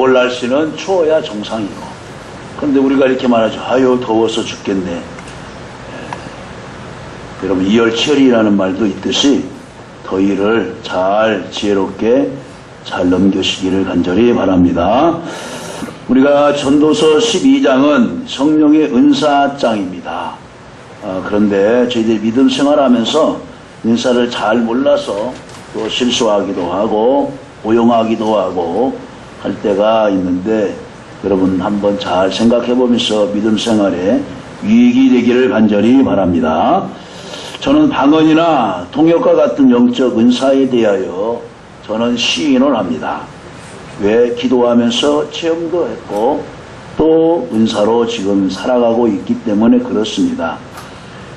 겨울 날씨는 추워야 정상이고, 그런데 우리가 이렇게 말하죠. 아유 더워서 죽겠네. 여러분 이열치열이라는 말도 있듯이 더위를 잘 지혜롭게 잘 넘기시기를 간절히 바랍니다. 우리가 전도서 12장은 성령의 은사장입니다. 그런데 저희들이 믿음 생활하면서 은사를 잘 몰라서 또 실수하기도 하고 오용하기도 하고 할 때가 있는데, 여러분 한번 잘 생각해 보면서 믿음 생활에 유익이 되기를 간절히 바랍니다. 저는 방언이나 통역과 같은 영적 은사에 대하여 저는 시인을 합니다. 왜? 기도하면서 체험도 했고 또 은사로 지금 살아가고 있기 때문에 그렇습니다.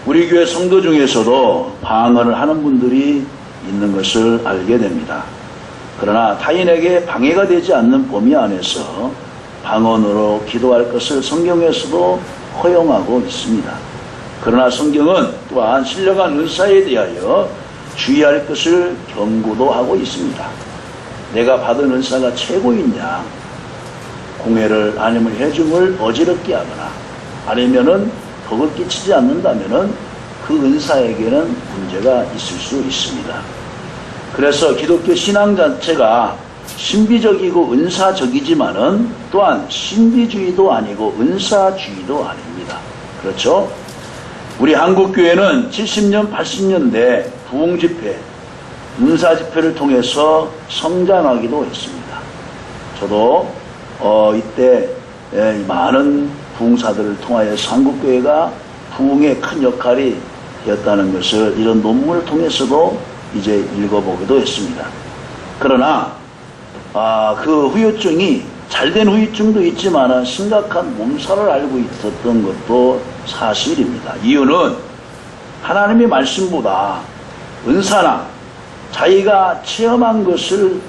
우리 교회 성도 중에서도 방언을 하는 분들이 있는 것을 알게 됩니다. 그러나 타인에게 방해가 되지 않는 범위 안에서 방언으로 기도할 것을 성경에서도 허용하고 있습니다. 그러나 성경은 또한 신령한 은사에 대하여 주의할 것을 경고도 하고 있습니다. 내가 받은 은사가 최고이냐, 공회를 아니면 해줌을 어지럽게 하거나 아니면은 덕을 끼치지 않는다면은 그 은사에게는 문제가 있을 수 있습니다. 그래서 기독교 신앙 자체가 신비적이고 은사적이지만은 또한 신비주의도 아니고 은사주의도 아닙니다. 그렇죠? 우리 한국교회는 70년, 80년대 부흥집회, 은사집회를 통해서 성장하기도 했습니다. 저도 이때 많은 부흥사들을 통하여서 한국교회가 부흥의 큰 역할이 되었다는 것을 이런 논문을 통해서도 이제 읽어보기도 했습니다. 그러나 그 후유증이 잘된 후유증도 있지만 심각한 몸살을 앓고 있었던 것도 사실입니다. 이유는 하나님의 말씀보다 은사나 자기가 체험한 것을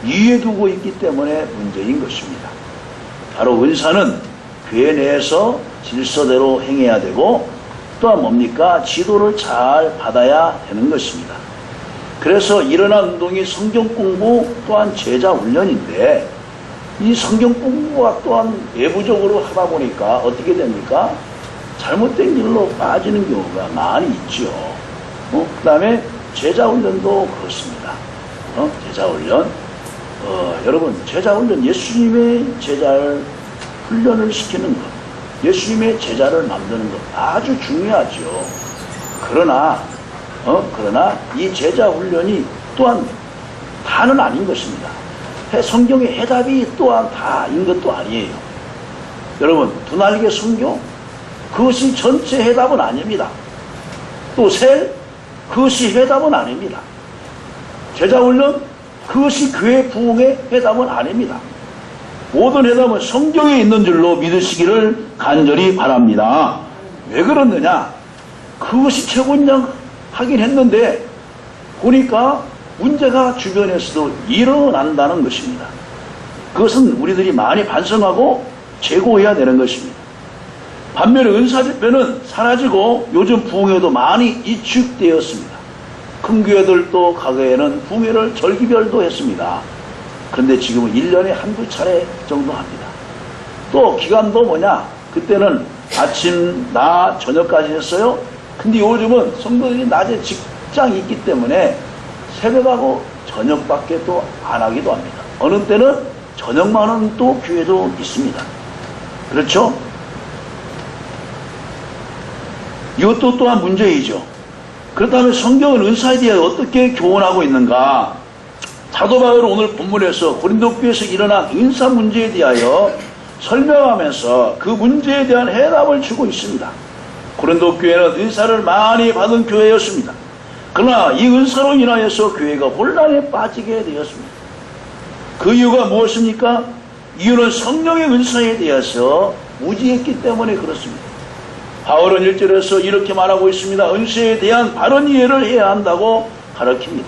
위에 두고 있기 때문에 문제인 것입니다. 바로 은사는 교회 내에서 질서대로 행해야 되고 또한 뭡니까? 지도를 잘 받아야 되는 것입니다. 그래서 일어난 운동이 성경 공부 또한 제자 훈련인데, 이 성경 공부가 또한 외부적으로 하다 보니까 어떻게 됩니까? 잘못된 길로 빠지는 경우가 많이 있죠. 그 다음에 제자 훈련도 그렇습니다. 제자 훈련. 여러분, 제자 훈련, 예수님의 제자를 훈련을 시키는 것, 예수님의 제자를 만드는 것 아주 중요하죠. 그러나 이 제자 훈련이 또한 다는 아닌 것입니다. 성경의 해답이 또한 다인 것도 아니에요. 여러분, 두 날개 성경, 그것이 전체 해답은 아닙니다. 또 셀, 그것이 해답은 아닙니다. 제자 훈련, 그것이 교회 부흥의 해답은 아닙니다. 모든 해답은 성경에 있는 줄로 믿으시기를 간절히 바랍니다. 왜 그러느냐? 그것이 최고냐 하긴 했는데 보니까 문제가 주변에서도 일어난다는 것입니다. 그것은 우리들이 많이 반성하고 재고해야 되는 것입니다. 반면에 은사집회는 사라지고 요즘 부흥회도 많이 이축되었습니다. 큰 교회들도 과거에는 부흥회를 절기별도 했습니다. 그런데 지금은 1년에 한두 차례 정도 합니다. 또 기간도 뭐냐? 그때는 아침, 낮, 저녁까지 했어요. 근데 요즘은 성도들이 낮에 직장이 있기 때문에 새벽하고 저녁밖에 또 안 하기도 합니다. 어느 때는 저녁만 하는 또 교회도 있습니다. 그렇죠? 이것도 또한 문제이죠. 그렇다면 성경은 은사에 대해 어떻게 교훈하고 있는가? 사도 바울은 오늘 본문에서 고린도 교회에서 일어난 은사 문제에 대하여 설명하면서 그 문제에 대한 해답을 주고 있습니다. 고린도 교회는 은사를 많이 받은 교회였습니다. 그러나 이 은사로 인하여서 교회가 혼란에 빠지게 되었습니다. 그 이유가 무엇입니까? 이유는 성령의 은사에 대해서 무지했기 때문에 그렇습니다. 바울은 1절에서 이렇게 말하고 있습니다. 은사에 대한 바른 이해를 해야 한다고 가르칩니다.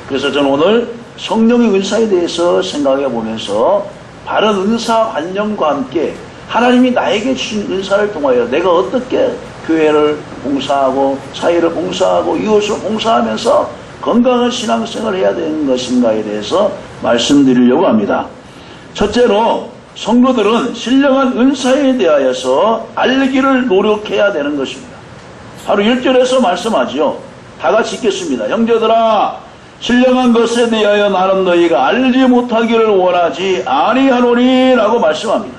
그래서 저는 오늘 성령의 은사에 대해서 생각해 보면서 바른 은사 관념과 함께 하나님이 나에게 주신 은사를 통하여 내가 어떻게 교회를 봉사하고 사회를 봉사하고 이웃을 봉사하면서 건강한 신앙생활을 해야 되는 것인가에 대해서 말씀드리려고 합니다. 첫째로 성도들은 신령한 은사에 대하여서 알기를 노력해야 되는 것입니다. 바로 1절에서 말씀하지요. 다 같이 읽겠습니다. 형제들아, 신령한 것에 대하여 나는 너희가 알지 못하기를 원하지 아니하노니 라고 말씀합니다.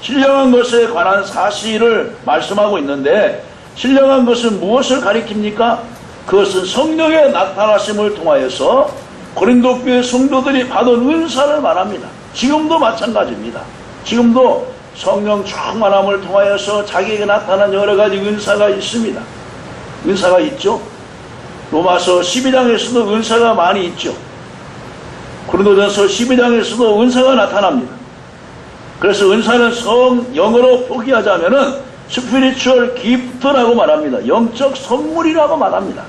신령한 것에 관한 사실을 말씀하고 있는데, 신령한 것은 무엇을 가리킵니까? 그것은 성령의 나타나심을 통하여서 고린도 교회 성도들이 받은 은사를 말합니다. 지금도 마찬가지입니다. 지금도 성령 충만함을 통하여서 자기에게 나타난 여러 가지 은사가 있습니다. 은사가 있죠. 로마서 12장에서도 은사가 많이 있죠. 고린도전서 12장에서도 은사가 나타납니다. 그래서 은사는 영어로 포기하자면은 스피리추얼 기프트라고 말합니다. 영적 선물이라고 말합니다.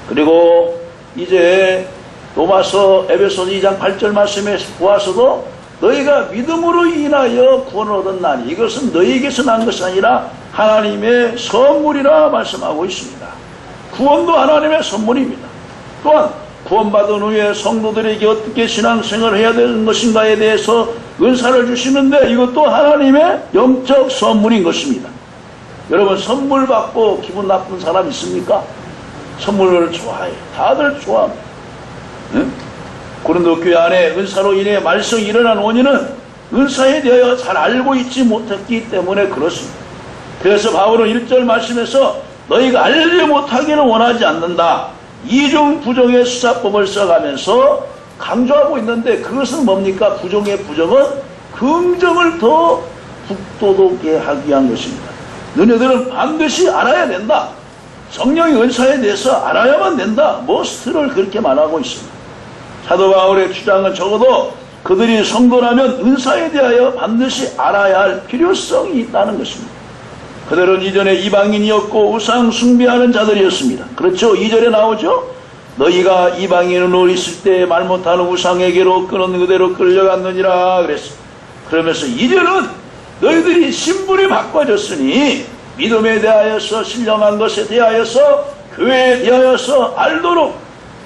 그리고 이제 로마서 에베소서 2장 8절 말씀에 보아서도 너희가 믿음으로 인하여 구원을 얻었나니 이것은 너희에게서 난 것이 아니라 하나님의 선물이라 말씀하고 있습니다. 구원도 하나님의 선물입니다. 또한 구원받은 후에 성도들에게 어떻게 신앙생활을 해야 되는 것인가에 대해서 은사를 주시는데 이것도 하나님의 영적 선물인 것입니다. 여러분, 선물 받고 기분 나쁜 사람 있습니까? 선물을 좋아해요. 다들 좋아합니다. 응? 고린도 교회 안에 은사로 인해 말썽이 일어난 원인은 은사에 대하여 잘 알고 있지 못했기 때문에 그렇습니다. 그래서 바울은 1절 말씀에서 너희가 알지 못하기를 원하지 않는다. 이중 부정의 수사법을 써가면서 강조하고 있는데 그것은 뭡니까? 부정의 부정은 긍정을 더 북돋게 하기 위한 것입니다. 너희들은 반드시 알아야 된다. 성령의 은사에 대해서 알아야만 된다. 머스트를 그렇게 말하고 있습니다. 사도 바울의 주장은 적어도 그들이 성도라면 은사에 대하여 반드시 알아야 할 필요성이 있다는 것입니다. 그들은 이전에 이방인이었고 우상 숭배하는 자들이었습니다. 그렇죠? 2절에 나오죠? 너희가 이방인으로 있을 때 말 못하는 우상에게로 끄는 그대로 끌려갔느니라 그랬습니다. 그러면서 이제는 너희들이 신분이 바꿔졌으니 믿음에 대하여서 신령한 것에 대하여서 교회에 대하여서 알도록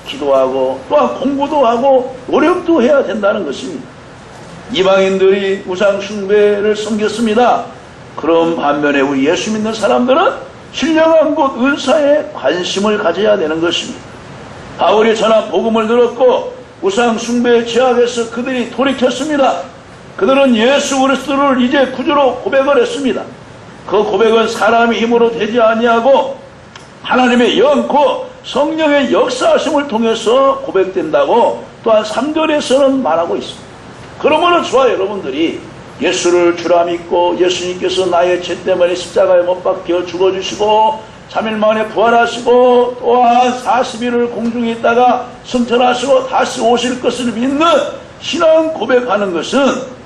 기도하고 또한 공부도 하고 노력도 해야 된다는 것입니다. 이방인들이 우상 숭배를 섬겼습니다. 그런 반면에 우리 예수 믿는 사람들은 신령한 것 은사에 관심을 가져야 되는 것입니다. 바울이 전한 복음을 들었고 우상 숭배에 취약해서 그들이 돌이켰습니다. 그들은 예수 그리스도를 이제 구주로 고백을 했습니다. 그 고백은 사람의 힘으로 되지 아니하고 하나님의 영고 성령의 역사하심을 통해서 고백된다고 또한 3절에서는 말하고 있습니다. 그러므로 저와 여러분들이 예수를 주라 믿고 예수님께서 나의 죄 때문에 십자가에 못 박혀 죽어주시고 3일 만에 부활하시고 또한 40일을 공중에 있다가 승천하시고 다시 오실 것을 믿는 신앙 고백하는 것은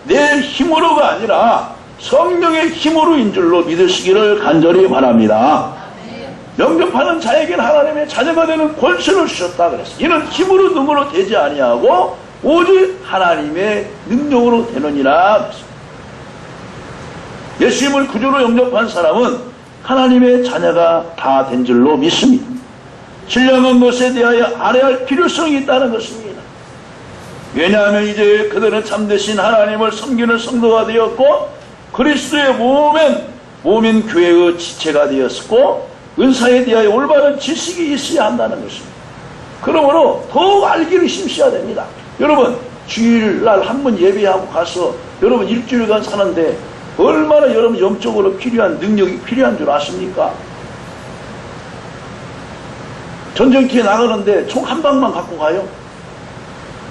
내 힘으로가 아니라 성령의 힘으로인 줄로 믿으시기를 간절히 바랍니다. 영접하는 자에게는 하나님의 자녀가 되는 권세를 주셨다 그랬어요. 이는 힘으로 능으로 되지 아니하고 오직 하나님의 능력으로 되느니라 그랬어요. 예수님을 구주로 영접한 사람은 하나님의 자녀가 다 된 줄로 믿습니다. 신령한 것에 대하여 알아야 할 필요성이 있다는 것입니다. 왜냐하면 이제 그들은 참되신 하나님을 섬기는 성도가 되었고 그리스도의 몸인 교회의 지체가 되었고 은사에 대하여 올바른 지식이 있어야 한다는 것입니다. 그러므로 더욱 알기를 힘써야 됩니다. 여러분, 주일날 한 번 예배하고 가서 여러분 일주일간 사는데 얼마나 여러분 영적으로 필요한 능력이 필요한 줄 아십니까? 전쟁터에 나가는데 총 한 방만 갖고 가요.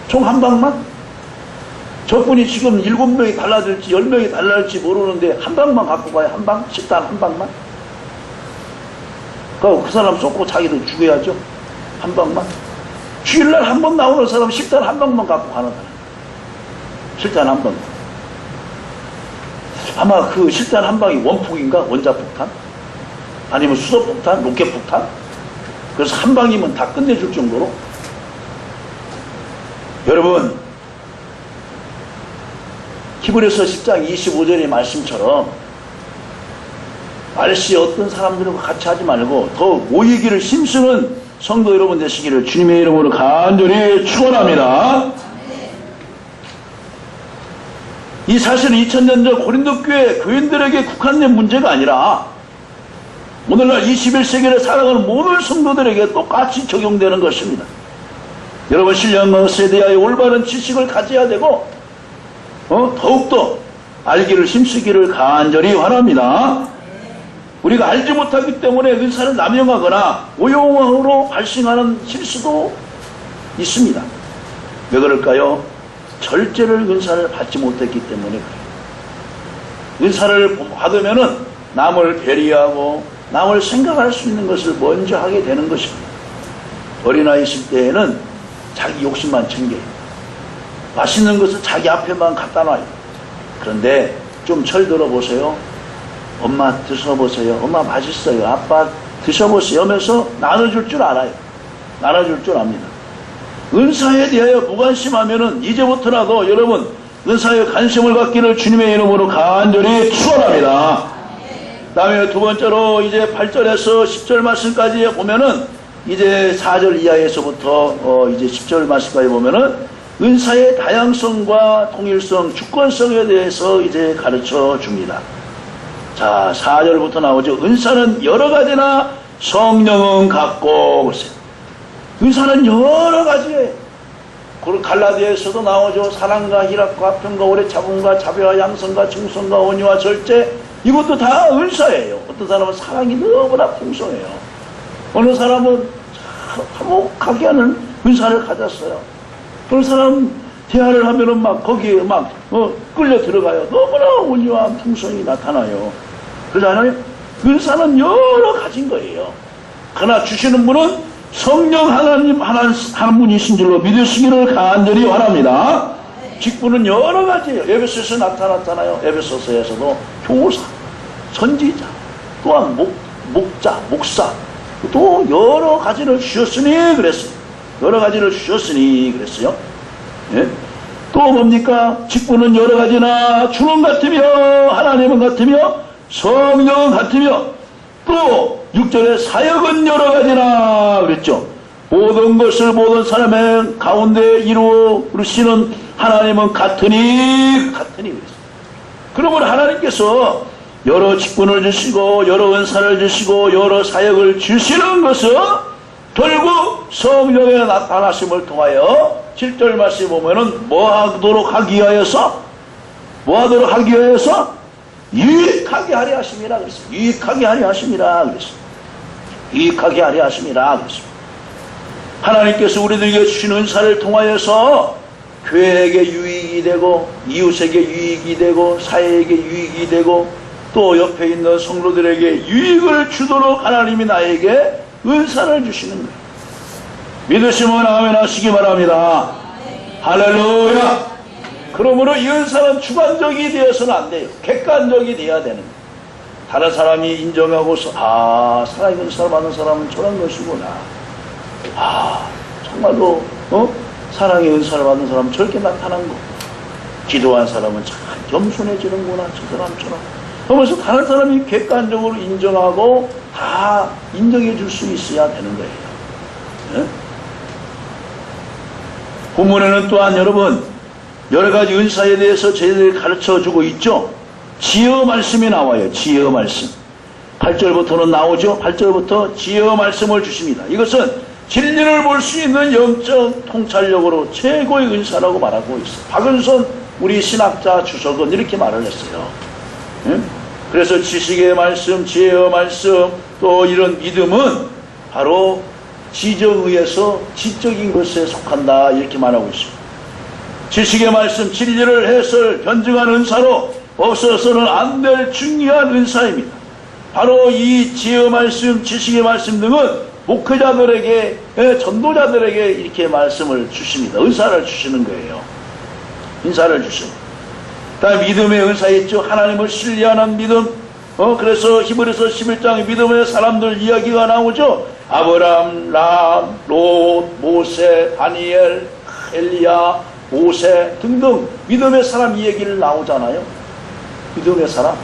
총 한 방만? 적군이 지금 7명이 달라질지 10명이 달라질지 모르는데 한 방만 갖고 가요. 한 방? 식단 한 방만? 그 사람 쏟고 자기도 죽여야죠. 한 방만. 주일날 한 번 나오는 사람 식단 한 방만 갖고 가는 사람. 식단 한 방. 아마 그 식단 한 방이 원폭인가? 원자폭탄? 아니면 수소폭탄? 로켓폭탄? 그래서 한 방이면 다 끝내줄 정도로. 여러분, 히브리서 10장 25절의 말씀처럼 말씨 어떤 사람들과 같이 하지 말고 더 모이기를 힘쓰는 성도 여러분 되시기를 주님의 이름으로 간절히 축원합니다. 이 사실은 2000년 전 고린도 교회 교인들에게 국한된 문제가 아니라 오늘날 21세기를 살아가는 모든 성도들에게 똑같이 적용되는 것입니다. 여러분, 신령한 세대의 올바른 지식을 가져야 되고 더욱더 알기를 힘쓰기를 간절히 바랍니다. 우리가 알지 못하기 때문에 은사를 남용하거나 오용으로 발생하는 실수도 있습니다. 왜 그럴까요? 절제를 은사를 받지 못했기 때문에 그래요. 은사를 받으면은 남을 배려하고 남을 생각할 수 있는 것을 먼저 하게 되는 것입니다. 어린아이 있을 때에는 자기 욕심만 챙겨요. 맛있는 것을 자기 앞에만 갖다 놔요. 그런데 좀 철 들어보세요. 엄마 드셔보세요. 엄마 맛있어요. 아빠 드셔보세요 하면서 나눠줄 줄 알아요. 나눠줄 줄 압니다. 은사에 대하여 무관심하면은 이제부터라도 여러분 은사에 관심을 갖기를 주님의 이름으로 간절히 축원합니다. 다음에 두 번째로 이제 8절에서 10절 말씀까지 보면은 이제 4절 이하에서부터 이제 10절 말씀까지 보면은 은사의 다양성과 통일성, 주권성에 대해서 이제 가르쳐 줍니다. 자, 4절부터 나오죠. 은사는 여러 가지나 성령은 같고, 보세요. 은사는 여러 가지예요. 그리고 갈라디아에서도 나오죠. 사랑과 희락과 화평과 오래 참음과 자비와 양성과 충성과 온유와 절제, 이것도 다 은사예요. 어떤 사람은 사랑이 너무나 풍성해요. 어느 사람은 화목하게 하는 은사를 가졌어요. 어느 사람 대화를 하면은 막 거기에 막 끌려 들어가요. 너무나 온유한 풍성이 나타나요. 그러잖아요. 은사는 여러 가지인 거예요. 그러나 주시는 분은 성령 하나님 한 분이신 줄로 믿으시기를 간절히 바랍니다. 직분은 여러 가지예요. 에베소에서 나타났잖아요. 에베소서에서도 교사, 선지자, 또한 목자, 목사, 또 여러 가지를 주셨으니 그랬어요. 여러 가지를 주셨으니 그랬어요. 예? 또 뭡니까? 직분은 여러 가지나 주는 같으며 하나님은 같으며 성령은 같으며 또 6절에 사역은 여러 가지나 그랬죠. 모든 것을 모든 사람의 가운데 이루시는 하나님은 같으니 그랬어요. 그러면 하나님께서 여러 직분을 주시고 여러 은사를 주시고 여러 사역을 주시는 것은 결국 성령의 나타나심을 통하여 7절 말씀에 보면은 뭐 하도록 하기 위하여서 유익하게 하려 하심이라 그랬어요. 유익하게 하려 하심이라 그랬어요. 유익하게 하려 하심이라 그랬어요. 하나님께서 우리들에게 주신 은사를 통하여서 교회에게 유익이 되고 이웃에게 유익이 되고 사회에게 유익이 되고 또 옆에 있는 성도들에게 유익을 주도록 하나님이 나에게 은사를 주시는 거예요. 믿으시면 아멘 하시기 바랍니다. 할렐루야. 그러므로 이 은사는 주관적이 되어서는 안 돼요. 객관적이 돼야 되는 거예요. 다른 사람이 인정하고서 사랑의 은사를 받는 사람은 저런 것이구나. 정말로 사랑의 은사를 받는 사람은 저렇게 나타난 거. 기도한 사람은 참 겸손해지는구나. 저 사람처럼. 그러면서 다른 사람이 객관적으로 인정하고 다 인정해 줄 수 있어야 되는 거예요. 네? 본문에는 또한 여러분 여러 가지 은사에 대해서 저희들이 가르쳐 주고 있죠. 지혜 말씀이 나와요. 지혜 말씀. 8절부터는 나오죠. 8절부터 지혜 말씀을 주십니다. 이것은 진리를 볼 수 있는 영적 통찰력으로 최고의 은사라고 말하고 있어요. 박은선 우리 신학자 주석은 이렇게 말을 했어요. 네? 그래서 지식의 말씀, 지혜의 말씀, 또 이런 믿음은 바로 지정의에서 지적인 것에 속한다 이렇게 말하고 있습니다. 지식의 말씀, 진리를 해설, 변증하는 은사로 없어서는 안 될 중요한 은사입니다. 바로 이 지혜의 말씀, 지식의 말씀 등은 목회자들에게, 전도자들에게 이렇게 말씀을 주십니다. 은사를 주시는 거예요. 은사를 주십니다. 다음 믿음의 은사 있죠. 하나님을 신뢰하는 믿음. 그래서 히브리서 11장 믿음의 사람들 이야기가 나오죠. 아브람, 람, 롯, 모세, 다니엘, 엘리야, 모세 등등 믿음의 사람 이야기를 나오잖아요. 믿음의 사람.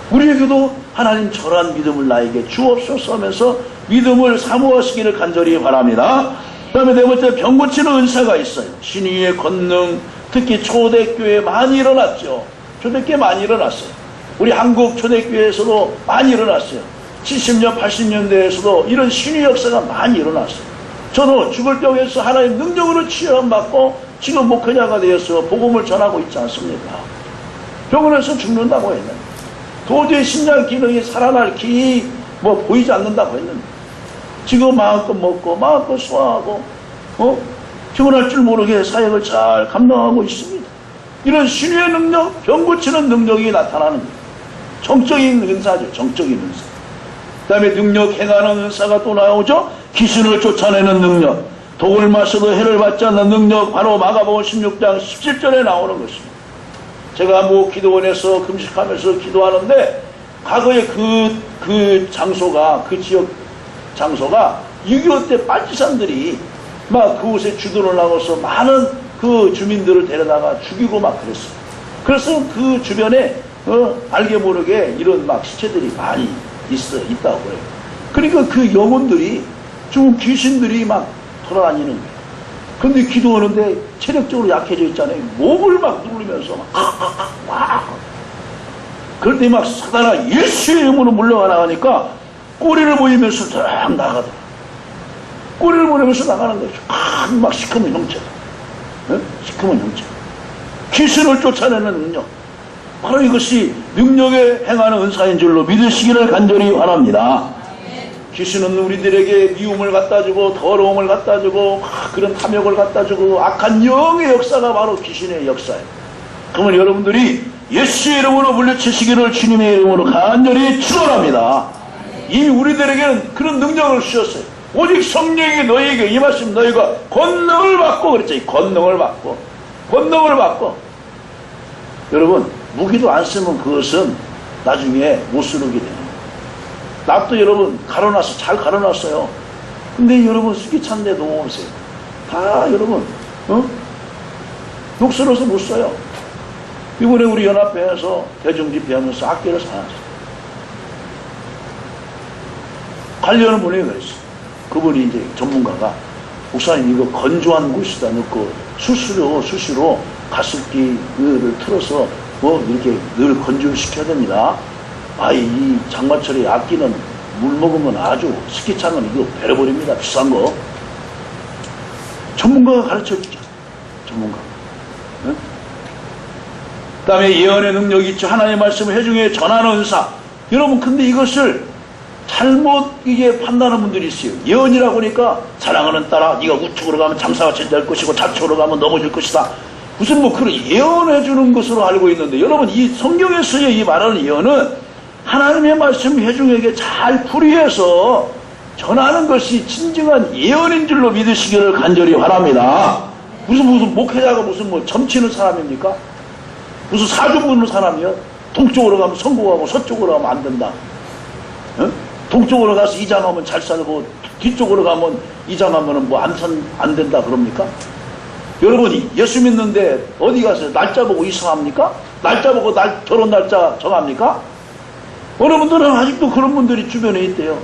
우리에게도 하나님 저러한 믿음을 나에게 주옵소서 하면서 믿음을 사모하시기를 간절히 바랍니다. 그 다음에 네 번째 병 고치는 은사가 있어요. 신의의 권능, 특히 초대교회 많이 일어났죠. 초대교회 많이 일어났어요. 우리 한국 초대교회에서도 많이 일어났어요. 70년, 80년대에서도 이런 신의 역사가 많이 일어났어요. 저도 죽을 병에서 하나님 능력으로 치유받고 지금 목회자가 되어서 복음을 전하고 있지 않습니까? 병원에서 죽는다고 했는데 도저히 심장 기능이 살아날 길이 보이지 않는다고 했는데 지금 마음껏 먹고 마음껏 소화하고 피곤할 줄 모르게 사역을 잘 감당하고 있습니다. 이런 신의 능력, 병 고치는 능력이 나타나는 거예요. 정적인 은사죠. 정적인 은사. 그 다음에 능력 행하는 은사가 또 나오죠. 귀신을 쫓아내는 능력, 독을 마셔도 해를 받지 않는 능력, 바로 마가복음 16장 17절에 나오는 것입니다. 제가 기도원에서 금식하면서 기도하는데 과거에 그 장소가, 그 지역 장소가 6.25 때 빨치산들이 막 그곳에 주둔을 하고서 많은 그 주민들을 데려다가 죽이고 막 그랬어요. 그래서 그 주변에 알게 모르게 이런 막 시체들이 많이 있다고 그래요. 그러니까 그 영혼들이, 죽은 귀신들이 막 돌아다니는 거예요. 그런데 기도하는데 체력적으로 약해져 있잖아요. 목을 막 누르면서 막 그럴 때 막 사단아 예수의 이름으로 물러가 나가니까 꼬리를 보이면서 쫙 나가더라. 꼬리를 보이면서 나가는 거죠. 막 시커먼 형체다. 시커먼 형체. 귀신을 쫓아내는 능력. 바로 이것이 능력에 행하는 은사인 줄로 믿으시기를 간절히 바랍니다. 귀신은 우리들에게 미움을 갖다주고 더러움을 갖다주고 그런 탐욕을 갖다주고 악한 영의 역사가 바로 귀신의 역사예요. 그러면 여러분들이 예수의 이름으로 물리치시기를 주님의 이름으로 간절히 축원합니다. 이미 우리들에게는 그런 능력을 주셨어요. 오직 성령이 너희에게 임하시면 너희가 권능을 받고 그랬죠. 권능을 받고 여러분 무기도 안 쓰면 그것은 나중에 못 쓰게 돼요. 납도 여러분 갈아놨어. 잘 갈아놨어요. 근데 여러분 습기 찬데 놓으세요. 다 여러분 녹슬어서 못 써요. 이번에 우리 연합회에서 대중집회하면서 학교를 사놨어요. 관리하는 분이 그랬어요. 그분이 이제 전문가가 목사님 이거 건조한 곳이다 넣고 수시로 가습기를 틀어서 이렇게 늘 건조를 시켜야 됩니다. 이 장마철에 아끼는 물 먹으면 아주 스키창은 이거 베려버립니다. 비싼 거. 전문가가 가르쳐 주죠. 전문가. 응? 그 다음에 예언의 능력이 있죠. 하나님의 말씀을 회중에 전하는 은사. 여러분 근데 이것을 잘못 이게 판단하는 분들이 있어요. 예언이라고 하니까 사랑하는 딸아 네가 우측으로 가면 장사같이 될 것이고 좌측으로 가면 넘어질 것이다. 무슨 그런 예언해 주는 것으로 알고 있는데 여러분 이 성경에서의 이 말하는 예언은 하나님의 말씀 회중에게 잘 풀이해서 전하는 것이 진정한 예언인 줄로 믿으시기를 간절히 바랍니다. 무슨 목회자가 무슨 점치는 사람입니까? 무슨 사주 보는 사람이요? 동쪽으로 가면 성공하고 서쪽으로 가면 안 된다. 응? 동쪽으로 가서 이장하면 잘 살고 뒤쪽으로 가면 이장하면 안 된다 그럽니까? 여러분이 예수 믿는데 어디 가서 날짜 보고 이상합니까? 날짜 보고 결혼 날짜 정합니까? 어느 분들은 아직도 그런 분들이 주변에 있대요.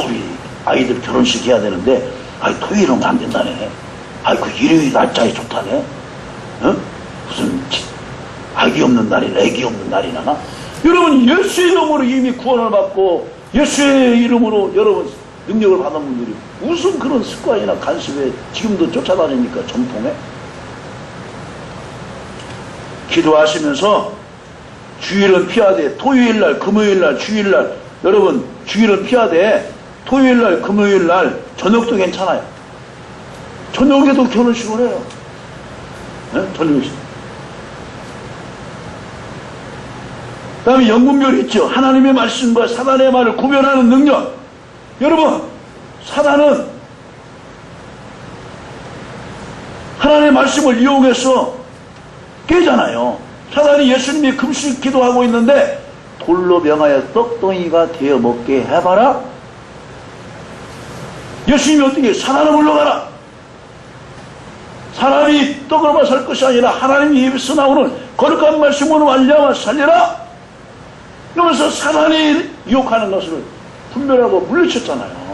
우리 아이들 결혼식 해야 되는데 토요일은 안 된다네. 그 일요일 날짜에 좋다네. 무슨 아기 없는 날이나 애기 없는 날이나. 여러분 예수의 이름으로 이미 구원을 받고 예수의 이름으로 여러분 능력을 받은 분들이 무슨 그런 습관이나 간섭에 지금도 쫓아다니니까 전통에. 기도하시면서 주일은 피하되 토요일날 금요일날 주일날 여러분 주일은 피하되 토요일날 금요일날 저녁도 괜찮아요. 저녁에도 결혼식을 해요. 저녁에. 그 다음에 영분별이 있죠. 하나님의 말씀과 사단의 말을 구별하는 능력. 여러분 사단은 하나님의 말씀을 이용해서 깨잖아요. 사단이 예수님이 금식 기도하고 있는데 돌로 명하여 떡덩이가 되어 먹게 해봐라. 예수님이 어떻게 사단을 물러가라. 사람이 떡으로만 살 것이 아니라 하나님의 입에서 나오는 거룩한 말씀으로 말미암아 살리라. 그러면서 사단이 유혹하는 것을 분별하고 물리쳤잖아요.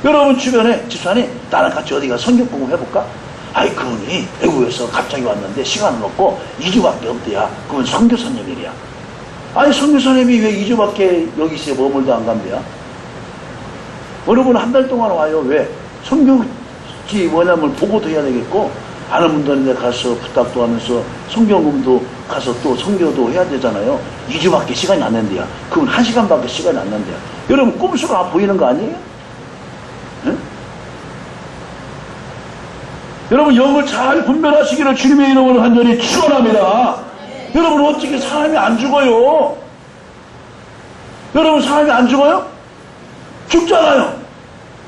여러분 주변에 집사님 나랑 같이 어디가 성경 공부 해볼까? 아이, 그분이 외국에서 갑자기 왔는데 시간을 없고 2주밖에 없대야. 그건 선교사님이래야. 아니, 선교사님이 왜 2주밖에 여기서 머물도 안 간대야? 여러분, 한 달 동안 와요. 왜? 선교지 뭐냐면 보고도 해야 되겠고, 아는 분들한테 가서 부탁도 하면서 성경금도 가서 또 선교도 해야 되잖아요. 2주밖에 시간이 안 난대야. 그건 1시간밖에 시간이 안 난대야. 여러분, 꼼수가 보이는 거 아니에요? 응? 여러분, 영을 잘 분별하시기를 주님의 이름으로 간절히 축원합니다. 여러분, 어떻게 사람이 안 죽어요? 여러분, 사람이 안 죽어요? 죽잖아요.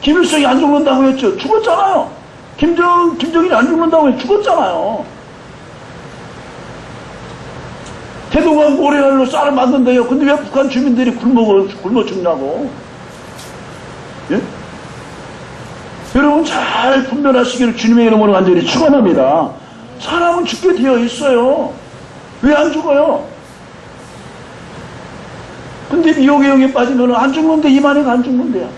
김일성이 안 죽는다고 했죠. 죽었잖아요. 김정일이 안 죽는다고 했죠. 죽었잖아요. 대동강 모래알로 쌀을 만든대요. 근데 왜 북한 주민들이 굶어 죽냐고. 예? 여러분, 잘 분별하시기를 주님의 이름으로 간절히 축원합니다. 사람은 죽게 되어 있어요. 왜 안 죽어요? 근데 미혹의 영에 빠지면 안 죽는데, 이만희가 안 죽는데요.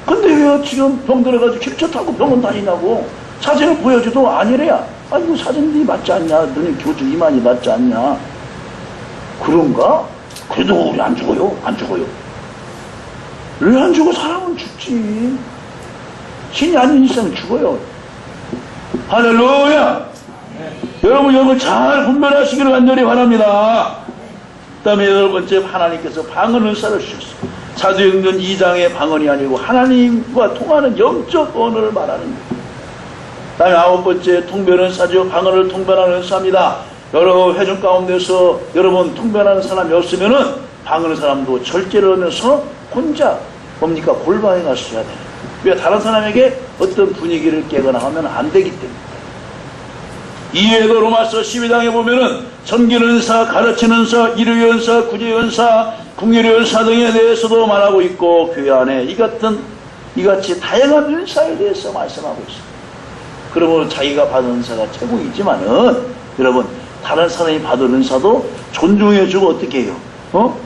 근데 왜 지금 병 들어가지고 캡처 타고 병원 다니냐고. 사진을 보여줘도 아니래야. 아, 이거 사진이 맞지 않냐. 너네 교주 이만희 맞지 않냐. 그런가? 그래도 우리 안 죽어요. 안 죽어요. 왜 안 죽어? 사람은 죽지. 신이 아닌 이상 죽어요. 할렐루야. 여러분, 이걸 잘 분별하시기를 간절히 바랍니다. 그 다음에 8번째, 하나님께서 방언 은사를 주셨어요. 사도행전 2장의 방언이 아니고 하나님과 통하는 영적 언어를 말하는 거예요. 그 다음에 9번째, 통변은 사죠. 방언을 통변하는 은사입니다. 여러 회중 가운데서 여러분 통변하는 사람이 없으면은 방언하는 사람도 절제를 하면서 혼자 뭡니까? 골방에 가셔야 돼요. 왜? 다른 사람에게 어떤 분위기를 깨거나 하면 안 되기 때문에. 이외에도 로마서 12장에 보면은 섬기는 은사, 가르치는 은사, 이루의 은사, 구제의 은사, 궁율의 은사 등에 대해서도 말하고 있고, 교회 안에 이같이 다양한 은사에 대해서 말씀하고 있습니다. 그러면 자기가 받은 은사가 최고이지만은 여러분, 다른 사람이 받은 은사도 존중해주고 어떻게 해요?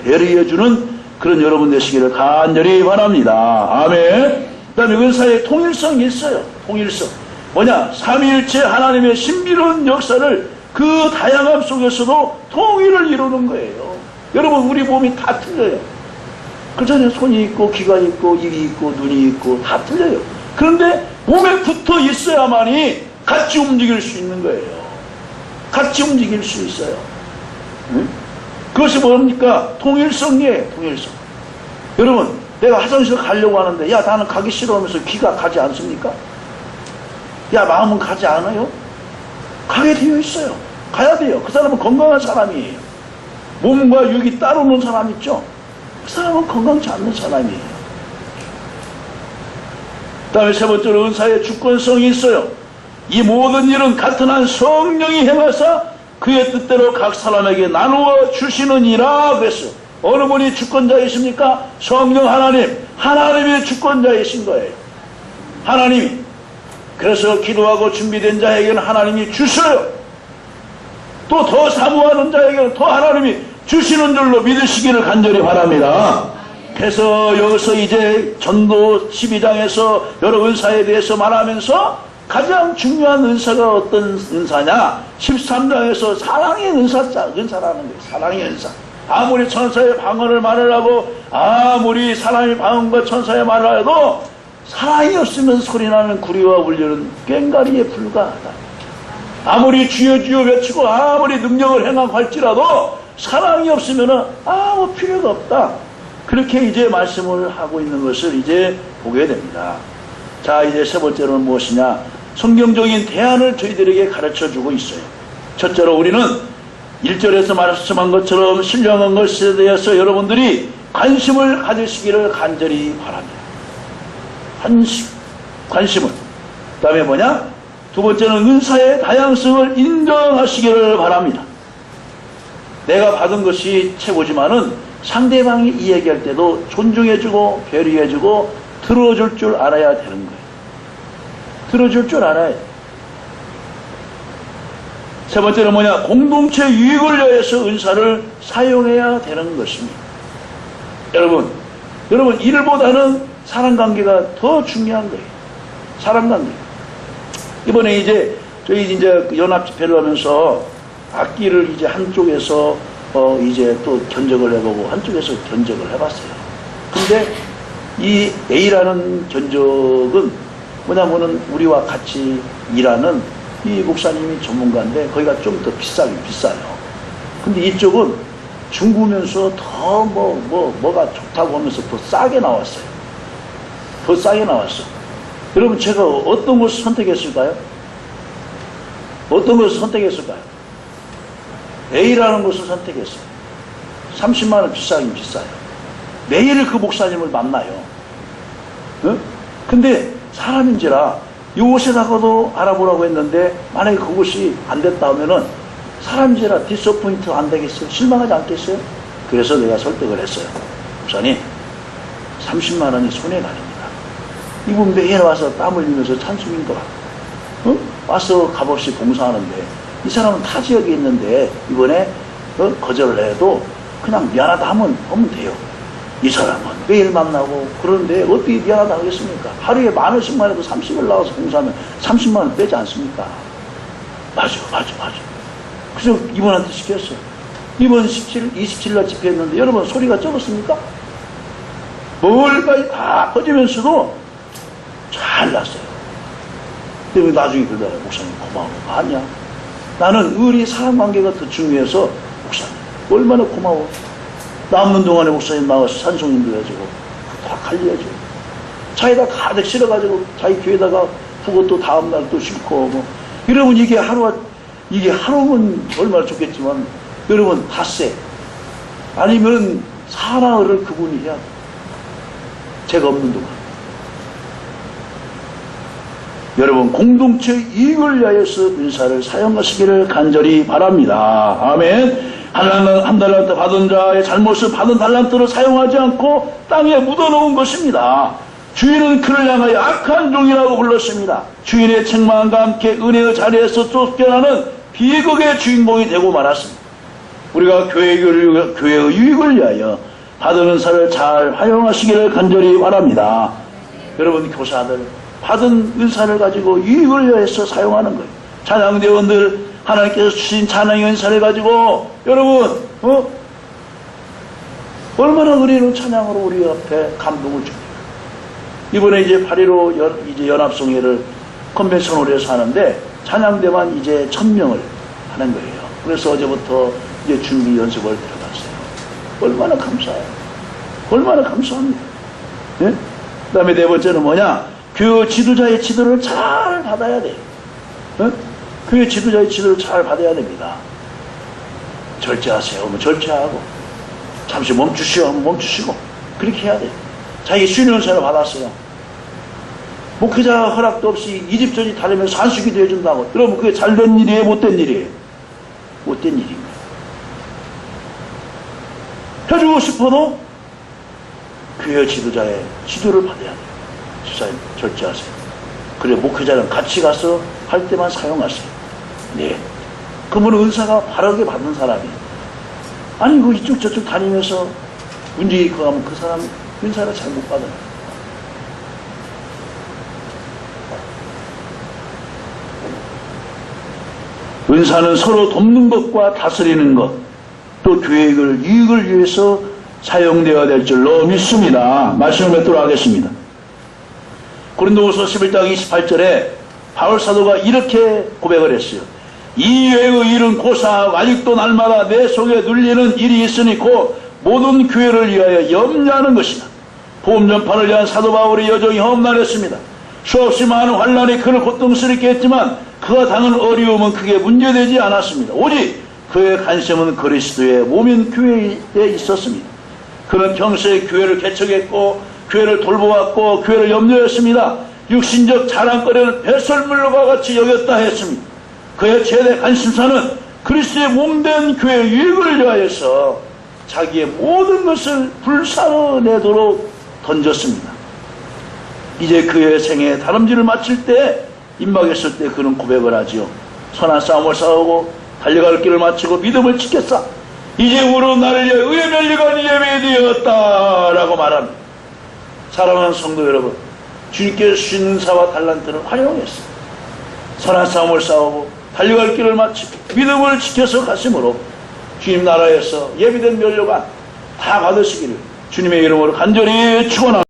배려해주는 그런 여러분 되시기를 간절히 바랍니다. 아멘. 그 다음에 은사의 통일성이 있어요. 통일성. 뭐냐? 삼위일체 하나님의 신비로운 역사를 그 다양함 속에서도 통일을 이루는 거예요. 여러분, 우리 몸이 다 틀려요. 그렇잖아요. 손이 있고 귀가 있고 입이 있고 눈이 있고 다 틀려요. 그런데 몸에 붙어 있어야만이 같이 움직일 수 있는 거예요. 같이 움직일 수 있어요. 응? 그것이 뭡니까? 통일성이에요. 통일성. 여러분, 내가 화장실 가려고 하는데 야, 나는 가기 싫어하면서 귀가 가지 않습니까? 야, 마음은 가지 않아요? 가게 되어 있어요. 가야 돼요. 그 사람은 건강한 사람이에요. 몸과 육이 따로 노는 사람 있죠? 그 사람은 건강치 않는 사람이에요. 그 다음에 세 번째로 은사의 주권성이 있어요. 이 모든 일은 같은 한 성령이 행하사 그의 뜻대로 각 사람에게 나누어 주시느니라 그랬어요. 어느 분이 주권자이십니까? 성령 하나님. 하나님이 주권자이신 거예요. 하나님이. 그래서 기도하고 준비된 자에게는 하나님이 주셔요. 또 더 사모하는 자에게는 더 하나님이 주시는 줄로 믿으시기를 간절히 바랍니다. 그래서 여기서 이제 전도 12장에서 여러 은사에 대해서 말하면서 가장 중요한 은사가 어떤 은사냐? 13장에서 사랑의 은사라는 거예요. 사랑의 은사. 아무리 천사의 방언을 말하라고, 아무리 사람의 방언과 천사의 말을 해도 사랑이 없으면 소리나는 구리와 울려는 꽹과리에 불과하다. 아무리 주여 주여 외치고 아무리 능력을 행하고 할지라도 사랑이 없으면 아무 필요가 없다. 그렇게 이제 말씀을 하고 있는 것을 이제 보게 됩니다. 자, 이제 세 번째로는 무엇이냐? 성경적인 대안을 저희들에게 가르쳐주고 있어요. 첫째로 우리는 1절에서 말씀한 것처럼 신령한 것에 대해서 여러분들이 관심을 가지시기를 간절히 바랍니다. 관심을. 그 다음에 뭐냐? 두 번째는 은사의 다양성을 인정하시기를 바랍니다. 내가 받은 것이 최고지만은 상대방이 이야기할 때도 존중해주고 배려해주고 들어줄 줄 알아야 되는 거예요. 들어줄 줄 알아야 돼요. 세 번째는 뭐냐? 공동체 유익을 위해서 은사를 사용해야 되는 것입니다. 여러분 일보다는 사람관계가 더 중요한 거예요. 사람관계. 이번에 이제 저희 이제 연합 집회를 하면서 악기를 이제 한쪽에서 이제 또 견적을 해보고 한쪽에서 견적을 해봤어요. 근데 이 A라는 견적은 뭐냐면은 우리와 같이 일하는 이 목사님이 전문가인데 거기가 좀 더 비싸긴 비싸요. 근데 이쪽은 중구면서 더 뭐가 좋다고 하면서 더 싸게 나왔어요. 더 싸게 나왔어. 여러분 제가 어떤 것을 선택했을까요? 어떤 것을 선택했을까요? A라는 것을 선택했어요. 30만 원 비싸긴 비싸요. 매일 그 목사님을 만나요. 어? 근데 사람인지라 이곳에다가도 알아보라고 했는데 만약에 그것이 안 됐다 하면은 사람인지라 디스포인트 안 되겠어요? 실망하지 않겠어요? 그래서 내가 설득을 했어요. 목사님 30만 원이 손해가 아닙니다. 이분 매일 와서 땀 흘리면서 찬송인도 하고 와서 값없이 봉사하는데 이 사람은 타 지역에 있는데 이번에 거절을 해도 그냥 미안하다 하면 돼요. 이 사람은 매일 만나고 그런데 어떻게 미안하다 하겠습니까? 하루에 10,000원씩만 해도 30을 나와서 봉사하면 30만 원 빼지 않습니까? 맞아. 그래서 이번한테 시켰어요. 이번 27날 집회했는데 여러분 소리가 적었습니까? 뭘까지 다 퍼지면서도 잘 났어요. 그리고 나중에 그러더라고요. 목사님 고마워. 아니야. 나는 의리 사람관계가 더 중요해서 목사님 얼마나 고마워. 남는 동안에 목사님 나와서 찬송인도 해주고 다 관리해줘. 차에다 가득 실어가지고 자기 교회에다가 두고 또 다음날 또 싣고 뭐. 여러분 이게 하루면 얼마나 좋겠지만 여러분 닷새 아니면 사나흘을 그분이 해야 돼. 제가 없는 동안. 여러분 공동체 이익을 위하여서 은사를 사용하시기를 간절히 바랍니다. 아멘. 한 달란트 받은 자의 잘못을 받은 달란트를 사용하지 않고 땅에 묻어놓은 것입니다. 주인은 그를 향하여 악한 종이라고 불렀습니다. 주인의 책망과 함께 은혜의 자리에서 쫓겨나는 비극의 주인공이 되고 말았습니다. 우리가 교회의 유익을 위하여 받은 은사를 잘 활용하시기를 간절히 바랍니다. 여러분 교사들 받은 은사를 가지고 유익을 위해서 사용하는 거예요. 찬양대원들 하나님께서 주신 찬양의 은사를 가지고 여러분 얼마나 은혜로운 찬양으로 우리 앞에 감동을 줍니까? 이번에 이제 8.15 이제 연합성회를 컨벤션으로 해서 하는데 찬양대만 이제 1,000명을 하는 거예요. 그래서 어제부터 이제 준비 연습을 들어갔어요. 얼마나 감사해요. 얼마나 감사합니다. 예? 그 다음에 네 번째는 뭐냐? 교회 지도자의 지도를 잘 받아야 돼요. 교회 지도자의 지도를 잘 받아야 됩니다. 절제하세요 하면 절제하고 잠시 멈추시오 하면 멈추시고 그렇게 해야 돼요. 자기 수련사를 받았어요. 목회자 허락도 없이 이 집 저 집 다니면서 산수기도 해준다고. 그러면 그게 잘된 일이에요? 못된 일이에요? 못된 일인 거예요. 해주고 싶어도 교회 지도자의 지도를 받아야 돼요. 집사님 절제하세요. 그래 목회자는 같이 가서 할 때만 사용하세요. 네. 그러면 은사가 바르게 받는 사람이 아니 그 이쪽 저쪽 다니면서 문제 있고 하면 그 사람 은사를 잘못 받아요. 은사는 서로 돕는 것과 다스리는 것, 또 교회의 이익을 위해서 사용되어야 될 줄로 믿습니다. 말씀을 맺도록 하겠습니다. 고린도후서 11장 28절에 바울 사도가 이렇게 고백을 했어요. 이외의 일은 고사하고 아직도 날마다 내 속에 눌리는 일이 있으니 곧 모든 교회를 위하여 염려하는 것이다. 복음 전파를 위한 사도 바울의 여정이 험난했습니다. 수없이 많은 환난이 그를 고통스럽게 했지만 그가 당한 어려움은 크게 문제되지 않았습니다. 오직 그의 관심은 그리스도의 몸인 교회에 있었습니다. 그는 평소에 교회를 개척했고 교회를 돌보았고 교회를 염려했습니다. 육신적 자랑거리를 배설물과 같이 여겼다 했습니다. 그의 최대 관심사는 그리스도의 몸된 교회의 유익을 위하여서 자기의 모든 것을 불사르내도록 던졌습니다. 이제 그의 생애 다름질을 마칠 때 임박했을 때 그는 고백을 하지요. 선한 싸움을 싸우고 달려갈 길을 마치고 믿음을 지켰사. 이제 우리는 나를 위해 의의 멸류관이 예배되었다 라고 말합니다. 사랑하는 성도 여러분, 주님께서 주신 은사와 달란트를 활용했어요. 선한 싸움을 싸우고 달려갈 길을 마치고 믿음을 지켜서 가심으로 주님 나라에서 예비된 면류관 다 받으시기를 주님의 이름으로 간절히 축원합니다.